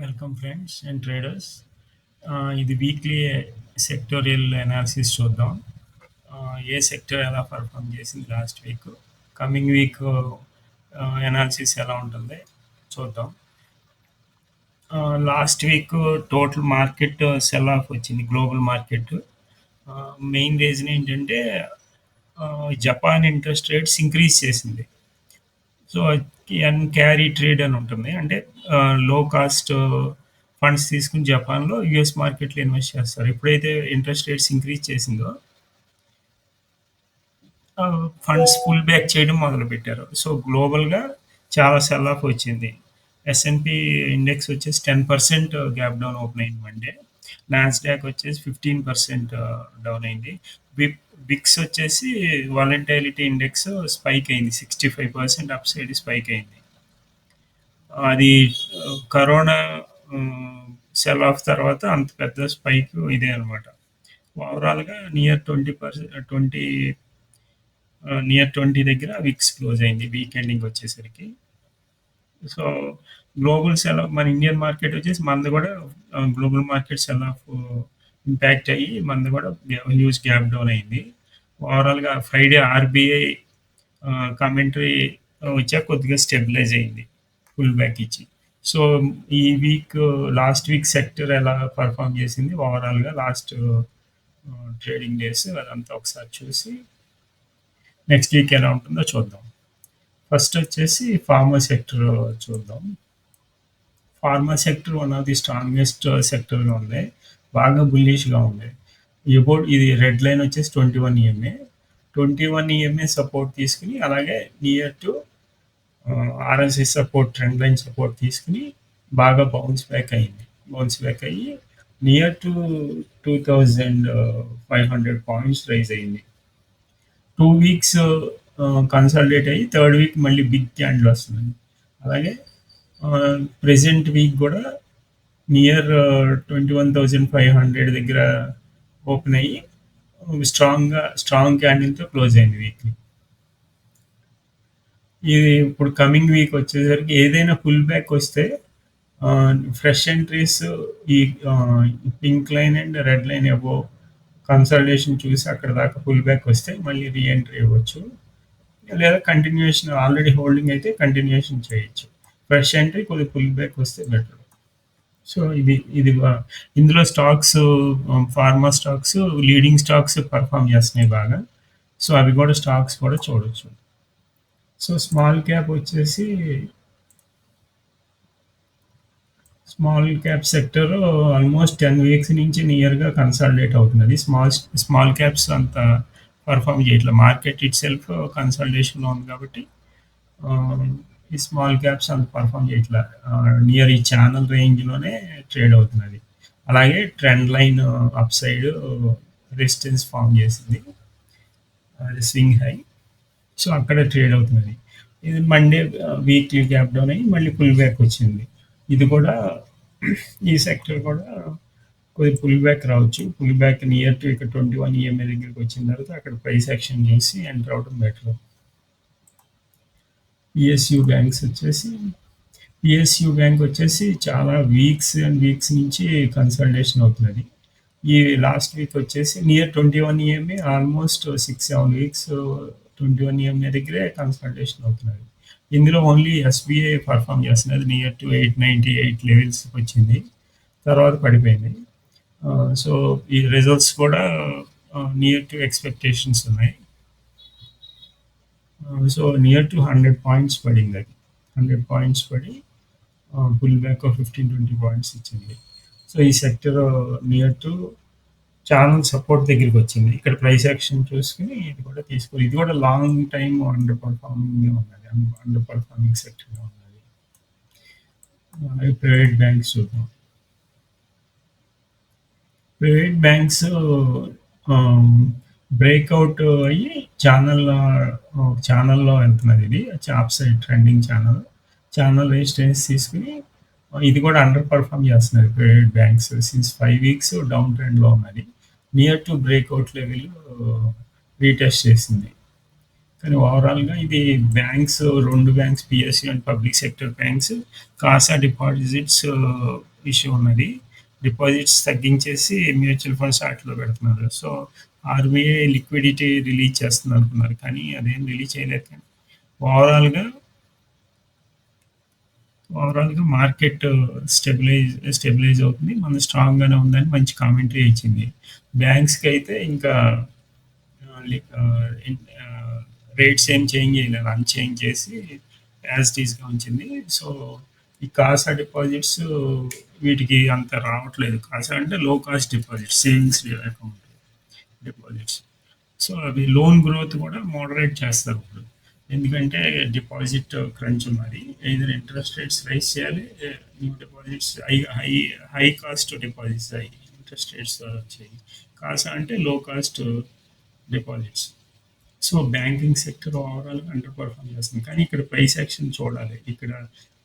Welcome friends and traders. ఇది weekly sectorial analysis చూద్దాం. ఏ sector ఎలా పర్ఫామ్ చేసింది last week, coming week analysis ఎలా ఉంటుంది చూద్దాం. Last week total market sell of వచ్చింది, గ్లోబల్ మార్కెట్. మెయిన్ రీజన్ ఏంటంటే జపాన్ ఇంట్రెస్ట్ రేట్స్ ఇంక్రీజ్ చేసింది. సో క్యారీ ట్రేడ్ అని ఉంటుంది, అంటే లో కాస్ట్ ఫండ్స్ తీసుకుని జపాన్లో యుఎస్ మార్కెట్లో ఇన్వెస్ట్ చేస్తారు. ఎప్పుడైతే ఇంట్రెస్ట్ రేట్స్ ఇంక్రీజ్ చేసిందో ఫండ్స్ పుల్ బ్యాక్ చేయడం మొదలుపెట్టారు. సో గ్లోబల్గా చాలా సెల్ ఆఫ్ వచ్చింది. ఎస్ఎన్పి ఇండెక్స్ వచ్చేసి 10% గ్యాప్ డౌన్ ఓపెన్ అయింది మండే. నాస్డాక్ వచ్చేసి 15% డౌన్ అయింది. బిక్స్ వచ్చేసి వాలంటైలిటీ ఇండెక్స్ స్పైక్ అయింది, 65% అప్ సైడ్ స్పైక్ అయింది. అది కరోనా సెల్ ఆఫ్ తర్వాత అంత పెద్ద స్పైక్ ఇదే అనమాట. ఓవరాల్గా నియర్ 20 దగ్గర విక్స్ క్లోజ్ అయింది వీక్ ఎండింగ్ వచ్చేసరికి. సో గ్లోబల్ సెల్ ఆఫ్, మన ఇండియన్ మార్కెట్ వచ్చేసి మనది కూడా global market sell of impact అయ్యి మనది కూడా హ్యూజ్ గ్యాప్ డౌన్ అయింది. ఓవరాల్గా ఫ్రైడే ఆర్బీఐ కామెంటరీ వచ్చాక కొద్దిగా స్టెబిలైజ్ అయింది, పుల్ బ్యాక్ ఇచ్చి. సో ఈ వీక్ లాస్ట్ వీక్ సెక్టర్ ఎలా పర్ఫామ్ చేసింది ఓవరాల్గా లాస్ట్ ట్రేడింగ్ డేస్ అదంతా ఒకసారి చూసి నెక్స్ట్ వీక్ ఎలా ఉంటుందో చూద్దాం. ఫస్ట్ వచ్చేసి ఫార్మా సెక్టర్ చూద్దాం. Pharma sector one of the strongest సెక్టర్గా ఉంది, బాగా బుల్లిష్గా ఉంది. ఇది రెడ్ లైన్ వచ్చేసి 21 ఈఎంఏ సపోర్ట్ తీసుకుని, అలాగే near to RSI support, trend line support తీసుకుని బాగా బౌన్స్ బ్యాక్ అయ్యి నియర్ టు 2500 పాయింట్స్ రైజ్ అయింది. 2 వీక్స్ కన్సల్టేట్ అయ్యి థర్డ్ వీక్ మళ్ళీ బిగ్ క్యాండిల్ వస్తుంది. అలాగే ప్రెజెంట్ వీక్ కూడా నియర్ 21,500 దగ్గర ఓపెన్ అయ్యి స్ట్రాంగ్ క్యాండిల్తో క్లోజ్ అయింది వీక్లీ. ఇది ఇప్పుడు కమింగ్ వీక్ వచ్చేసరికి ఏదైనా పుల్ బ్యాక్ వస్తే ఫ్రెష్ ఎంట్రీస్ ఈ pink line and red line above consultation చూసి అక్కడ దాకా పుల్ బ్యాక్ వస్తే మళ్ళీ రీఎంట్రీ ఇవ్వచ్చు, లేదా కంటిన్యూషన్ ఆల్రెడీ హోల్డింగ్ అయితే కంటిన్యూషన్ చేయొచ్చు. ఫ్రెష్ ఎంట్రీ కొద్దిగా పుల్ బ్యాక్ వస్తే బెటర్. సో ఇది ఇందులో stocks, pharma stocks leading stocks perform చేస్తున్నాయి బాగా. సో అవి కూడా స్టాక్స్ కూడా చూడొచ్చు. So small cap sector almost 10 weeks నుంచి నియర్గా కన్సాలిడేట్ అవుతున్నది. స్మాల్ క్యాప్స్ అంత పర్ఫామ్ చేయట్లేదు, మార్కెట్ ఇట్ సెల్ఫ్ కన్సల్టేషన్లో ఉంది కాబట్టి ఈ స్మాల్ క్యాప్స్ అంత పర్ఫామ్ చేయట్లేదు. నియర్ ఈ ఛానల్ రేంజ్లోనే ట్రేడ్ అవుతున్నది. అలాగే trend line up side resistance form చేసింది, అది స్వింగ్ హై. సో అక్కడ ట్రేడ్ అవుతున్నది. ఇది మండే వీక్లీ గ్యాప్ డౌన్ అయ్యి మళ్ళీ పుల్ బ్యాక్ వచ్చింది. ఇది కూడా ఈ సెక్టర్ కూడా కొద్ది పుల్ బ్యాక్ రావచ్చు. పుల్ బ్యాక్ నియర్ టు ఇక్కడ 21 ఈఎంఐ దగ్గరికి వచ్చిన తర్వాత అక్కడ ప్రైస్ యాక్షన్ చేసి ఎంటర్ అవడం బెటర్. పిఎస్యు బ్యాంక్ వచ్చేసి చాలా వీక్స్ నుంచి కన్సల్టేషన్ అవుతున్నది. ఈ లాస్ట్ వీక్ వచ్చేసి near 21 EMI almost 6-7 weeks 21 EMI దగ్గరే కన్సల్టేషన్ అవుతున్నది. ఇందులో ఓన్లీ ఎస్బీఐ పర్ఫామ్ చేస్తున్నది, నియర్ టు 898 లెవెల్స్ వచ్చింది, తర్వాత పడిపోయింది. సో ఈ రిజల్ట్స్ కూడా నియర్ టు ఎక్స్పెక్టేషన్స్ ఉన్నాయి. సో నియర్ టు 100 పాయింట్స్ పడింది, అది 100 పాయింట్స్ పడి పుల్ బ్యాక్ 15-20 పాయింట్స్ ఇచ్చింది. సో ఈ sector near to channel support దగ్గరికి వచ్చింది. ఇక్కడ ప్రైస్ యాక్షన్ చూసుకుని ఇది కూడా తీసుకోవాలి. ఇది కూడా లాంగ్ టైమ్ అండర్ పర్ఫార్మింగ్ సెక్టర్గా ఉన్నది. ప్రైవేట్ బ్యాంక్స్ చూద్దాం. ప్రైవేట్ బ్యాంక్స్ బ్రేక్అవుట్ అయ్యి ఛానల్లో వెళ్తున్నది. ఇది upside trending channel resistance తీసుకుని ఇది కూడా అండర్ పర్ఫామ్ చేస్తున్నది. Private banks since 5 weeks down ట్రెండ్లో ఉన్నది. Near to breakout level retest చేసింది. కానీ ఓవరాల్‌గా ఇది banks 2 banks PSU and public sector banks CASA deposits issue ఉన్నది. డిపాజిట్స్ తగ్గించేసి మ్యూచువల్ ఫండ్స్ ఆటిలో పెడుతున్నారు. So, RBI liquidity release చేస్తుందనుకున్నారు. కానీ అదేం రిలీజ్ చేయలేదు కానీ ఓవరాల్‌గా ఓవరాల్‌గా మార్కెట్ స్టెబిలైజ్ అవుతుంది. మన స్ట్రాంగ్‌గానే ఉందని మంచి కామెంటరీ ఇచ్చింది. బ్యాంక్స్‌కైతే ఇంకా రేట్స్ ఏం చేంజ్ చేయలేదు. అన్‌చేంజ్ చేసి యాజ్ ఇట్ ఈస్‌గా ఉంచింది. సో, ఈ కాసా డిపాజిట్స్ వీటికి అంత రావట్లేదు. కాసా అంటే లో cost deposit savings account deposits. So, అవి లోన్ గ్రోత్ కూడా మోడరేట్ చేస్తారు ఇప్పుడు. ఎందుకంటే డిపాజిట్ క్రంచ్ ఉన్నది. ఎయిదర్ ఇంట్రెస్ట్ రేట్స్ రైజ్ చేయాలి. New deposits high high cost deposits interest rates వచ్చాయి. కాసా అంటే లో cost deposits. So, banking sector ఓవరాల్‌గా అండర్ పర్ఫార్మ్ చేస్తుంది. కానీ ఇక్కడ ప్రైస్ యాక్షన్ చూడాలి. ఇక్కడ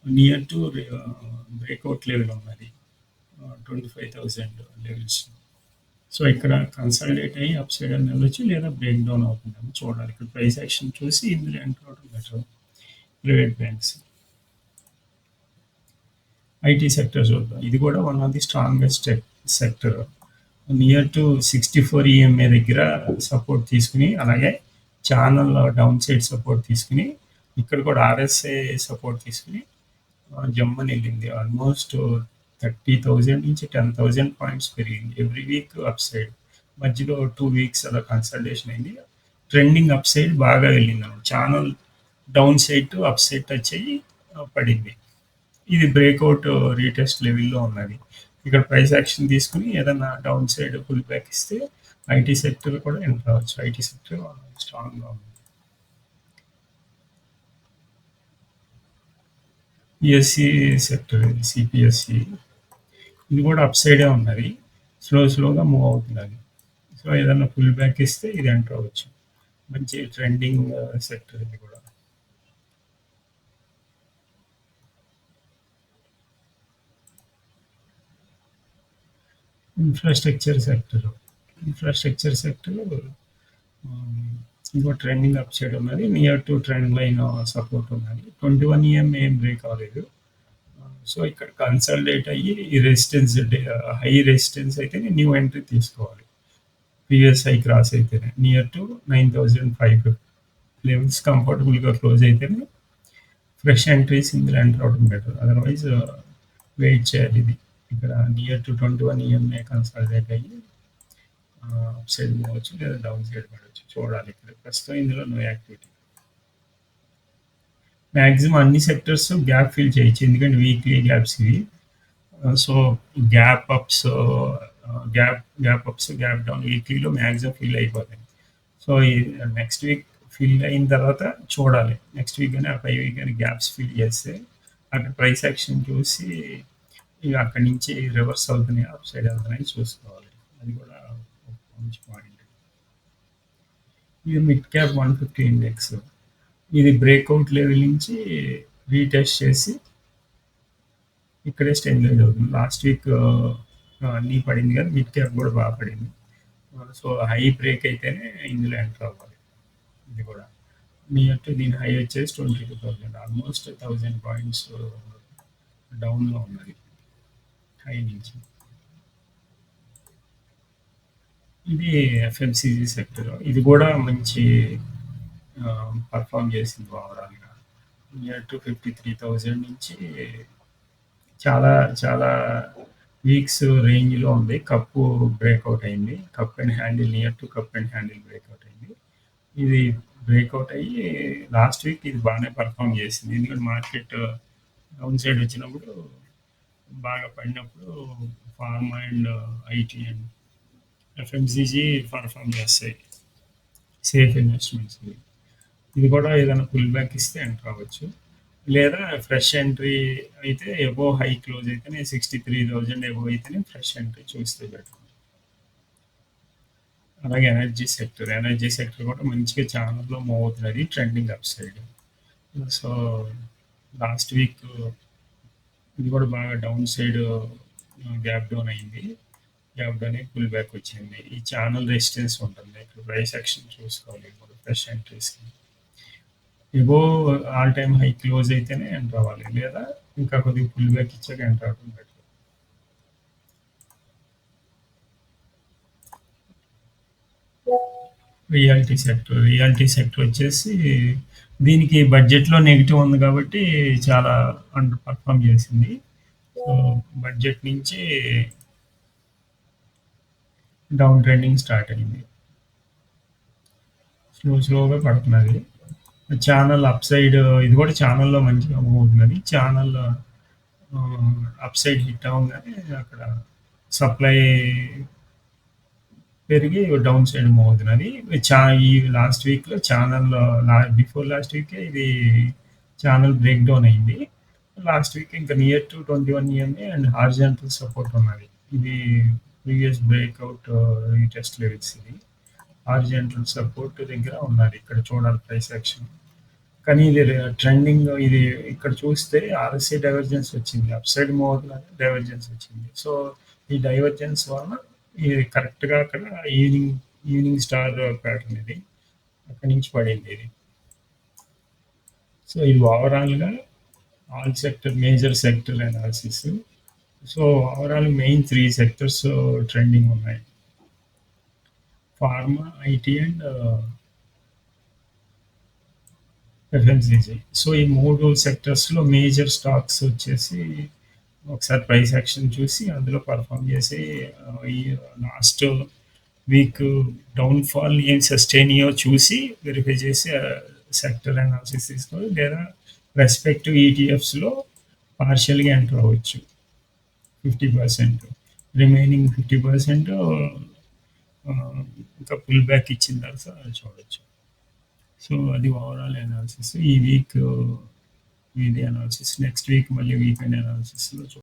నియర్ టు బ్రేక్‌ఔట్ లెవెల్ ఉన్నది. 25,000 లెవెల్స్. సో, ఇక్కడ కన్సాలిడేట్ అయ్యి అప్ సైడ్ అని వెళ్ళొచ్చు లేదా బ్రేక్ డౌన్ అవుతుందని చూడాలి. ఇక్కడ ప్రైస్ యాక్షన్ చూసి ఇందులో ఎంటర్ అవ్వడం better. Private banks. IT sector చూద్దాం. ఇది కూడా one of the strongest sector. Near to 64 EMA దగ్గర సపోర్ట్ తీసుకుని అలాగే ఛానల్ డౌన్ సైడ్ సపోర్ట్ తీసుకుని ఇక్కడ కూడా ఆర్ఎస్ఐ సపోర్ట్ తీసుకుని జమ్మని వెళ్ళింది. ఆల్మోస్ట్ 30,000 నుంచి 10,000 పాయింట్స్ పెరిగింది. Every week up side. మధ్యలో 2 వీక్స్ అలా కన్సల్టేషన్ అయింది. ట్రెండింగ్ అప్ సైడ్ బాగా వెళ్ళింది. Channel down side to up side touch అయ్యి పడింది. ఇది బ్రేక్అవుట్ రీటెస్ట్ లెవెల్‌లో ఉన్నది. ఇక్కడ ప్రైస్ యాక్షన్ తీసుకొని ఏదన్నా డౌన్ సైడ్ పుల్ బ్యాక్ ఇస్తే ఐటీ సెక్టర్ కూడా ఎంటర్ అవ్వచ్చు. ఐటీ సెక్టర్ స్ట్రాంగ్‌గా ఉంది. పిఎస్‌సి సెక్టర్ ఇది సిపిఎస్‌సి. ఇది కూడా అప్ సైడే ఉన్నది. స్లోగా మూవ్ అవుతున్నది. సో, ఏదన్నా పుల్ బ్యాక్ ఇస్తే ఇది ఎంటర్ అవ్వచ్చు. మంచి ట్రెండింగ్ సెక్టర్ ఇది కూడా. Infrastructure sector. ఇన్ఫ్రాస్ట్రక్చర్ సెక్టర్ ఇంకో ట్రెండింగ్ అప్ సైడ్ ఉన్నది. Near to trend line support ఉన్నది. 21 ఏం బ్రేక్ అవ్వలేదు. సో, ఇక్కడ కన్సాలిడేట్ అయ్యి ఈ రెసిస్టెన్స్ హై రెసిస్టెన్స్ అయితేనే న్యూ ఎంట్రీ తీసుకోవాలి. ప్రీవియస్ హై క్రాస్ అయితేనే నియర్ టు 9,550 లెవెల్స్ కంఫర్టబుల్‌గా క్లోజ్ అయితేనే ఫ్రెష్ ఎంట్రీస్ ఇందులో ఎంటర్ అవ్వడం బెటర్. అదర్‌వైజ్ వెయిట్ చేయాలి ఇది. ఇక్కడ నియర్ టు 21 ఈఎంఏ కన్సాలిడేట్ అయ్యి అప్ సైడ్ పోవచ్చు లేదా డౌన్ సైడ్ పడవచ్చు. చూడాలి ఇక్కడ. ప్రస్తుతం ఇందులో నో యాక్టివిటీ. మాక్సిమం అన్ని సెక్టర్స్ గ్యాప్ ఫిల్ చేయొచ్చు. ఎందుకంటే వీక్లీ గ్యాప్స్ ఇవి. So, gap ups, gap ups, gap down వీక్లీలో maximum fill అయిపోతాయి. సో, ఈ నెక్స్ట్ వీక్ ఫిల్ అయిన తర్వాత చూడాలి. నెక్స్ట్ వీక్ గాని, ఆ పై వీక్ గాని గ్యాప్స్ ఫిల్ చేస్తే అక్కడ ప్రైస్ యాక్షన్ చూసి ఇక అక్కడి నుంచి రివర్స్ అవుతున్నాయి, అప్ సైడ్ వెళ్తున్నాయి చూసుకోవాలి. అది కూడా ఒక మంచి పాయింట్. ఇది మిడ్ క్యాప్ 150 ఇండెక్స్. ఇది బ్రేక్అవుట్ లెవెల్ నుంచి రీటెస్ట్ చేసి ఇక్కడే స్టెబిలైజ్ అవుతుంది. లాస్ట్ వీక్ అన్నీ పడింది కానీ మిడ్ క్యాప్ కూడా బాగా పడింది. సో, హై బ్రేక్ అయితేనే ఇందులో ఎంటర్ అవ్వాలి. ఇది కూడా నియర్ టు దీని హై వచ్చేసి 22,000 ఆల్మోస్ట్ 1000 పాయింట్స్ డౌన్లో ఉన్నది హై నుంచి. ఇది ఎఫ్ఎంసీజీ సెక్టర్. ఇది కూడా మంచి పర్ఫామ్ చేసింది ఓవరాల్‌గా. నియర్ టు 53,000 నుంచి చాలా చాలా వీక్స్ రేంజ్‌లో ఉంది. కప్పు బ్రేక్‌ఔట్ అయింది. Cup and handle near to cup and handle breakout అయింది. ఇది బ్రేక్‌ఔట్ అయ్యి లాస్ట్ వీక్ ఇది బాగానే పర్ఫామ్ చేసింది. ఎందుకంటే మార్కెట్ డౌన్ సైడ్ వచ్చినప్పుడు బాగా పడినప్పుడు pharma and IT and FMCG perform చేస్తాయి. సేఫ్ ఇన్వెస్ట్మెంట్స్ ఇవి. ఇది కూడా ఏదైనా పుల్ బ్యాక్ ఇస్తే ఎంటర్ అవ్వచ్చు. లేదా ఫ్రెష్ ఎంట్రీ అయితే అబోవ్ హై క్లోజ్ అయితేనే 63,000 అబోవ్ అయితేనే ఫ్రెష్ ఎంట్రీ చూస్తే బెటర్. అలాగే ఎనర్జీ సెక్టర్ కూడా మంచిగా ఛానల్‌లో మూవ్ అవుతున్నది. Trending up side. So, last week ఇది కూడా బాగా డౌన్ సైడ్ గ్యాప్ డౌన్ అయింది. గ్యాప్ డౌన్ అయ్యి పుల్ బ్యాక్ వచ్చింది. ఈ ఛానల్ రెసిస్టెన్స్ ఉంటుంది. ఇక్కడ ప్రైస్ యాక్షన్ చూసుకోవాలి ఇప్పుడు ఫ్రెష్ ఎంట్రీస్‌కి. Above all time high close అయితేనే ఎంటర్ అవ్వాలి. లేదా ఇంకా కొద్దిగా పుల్ బ్యాక్ ఇచ్చాక ఎంటర్ అవ్వడం బెటర్. రియాల్టీ సెక్టర్ వచ్చేసి దీనికి బడ్జెట్‌లో నెగెటివ్ ఉంది కాబట్టి చాలా అండర్ పర్ఫార్మ్ చేసింది. సో, బడ్జెట్ నుంచి డౌన్ ట్రెండింగ్ స్టార్ట్ అయింది. స్లోగా పడుతున్నది. ఛానల్ అప్ సైడ్ ఇది కూడా ఛానల్‌లో మంచిగా మూవ్ అవుతున్నది. ఛానల్ అప్ సైడ్ హిట్ అవ్వంగానే అక్కడ సప్లై పెరిగి డౌన్ సైడ్ మూవ్ అవుతున్నది. ఈ లాస్ట్ వీక్‌లో ఛానల్ బిఫోర్ లాస్ట్ వీకే ఇది ఛానల్ బ్రేక్ డౌన్ అయింది. లాస్ట్ వీక్ ఇంకా near to 21 EMA and horizontal support ఉన్నది. ఇది ప్రీవియస్ బ్రేక్అవుట్ రీటెస్ట్ లెవెల్స్ ఇది. హారిజాంటల్ సపోర్ట్ దగ్గర ఉన్నది. ఇక్కడ చూడాలి ప్రైస్ యాక్షన్. కానీ ఇది ట్రెండింగ్ ఇది ఇక్కడ చూస్తే ఆర్ఎస్ఐ డైవర్జెన్స్ వచ్చింది. అప్ సైడ్ మూవ్ అవుతున్నది డైవర్జెన్స్ వచ్చింది. సో, ఈ డైవర్జెన్స్ వలన ఇది కరెక్ట్‌గా అక్కడ ఈవినింగ్ ఈవినింగ్ స్టార్ ప్యాటర్న్ ఇది. అక్కడి నుంచి పడింది ఇది. సో, ఇది ఓవరాల్‌గా all sector major sector analysis. So, overall main 3 sectors trending ఉన్నాయి. Pharma, IT and FMCG. So, ఈ 3 సెక్టర్స్‌లో మేజర్ స్టాక్స్ వచ్చేసి ఒకసారి ప్రైస్ యాక్షన్ చూసి అందులో పర్ఫార్మ్ చేసి ఈ లాస్ట్ వీక్ డౌన్‌ఫాల్ ఏం సస్టైన్ అయ్యో చూసి వెరిఫై చేసి సెక్టర్ అనాలిసిస్ తీసుకొని లేదా రెస్పెక్టివ్ ఈటీఎఫ్స్‌లో పార్షియల్‌గా ఎంటర్ అవ్వచ్చు. 50% రిమైనింగ్ 50% ఇంకా పుల్ బ్యాక్ ఇచ్చిన తర్వాత చూడొచ్చు. సో, అది ఓవరాల్ అనాలిసిస్. ఈ వీక్ ఇది అనాలిసిస్. నెక్స్ట్ వీక్ మళ్ళీ వీకెండ్ అనాలిసిస్‌లో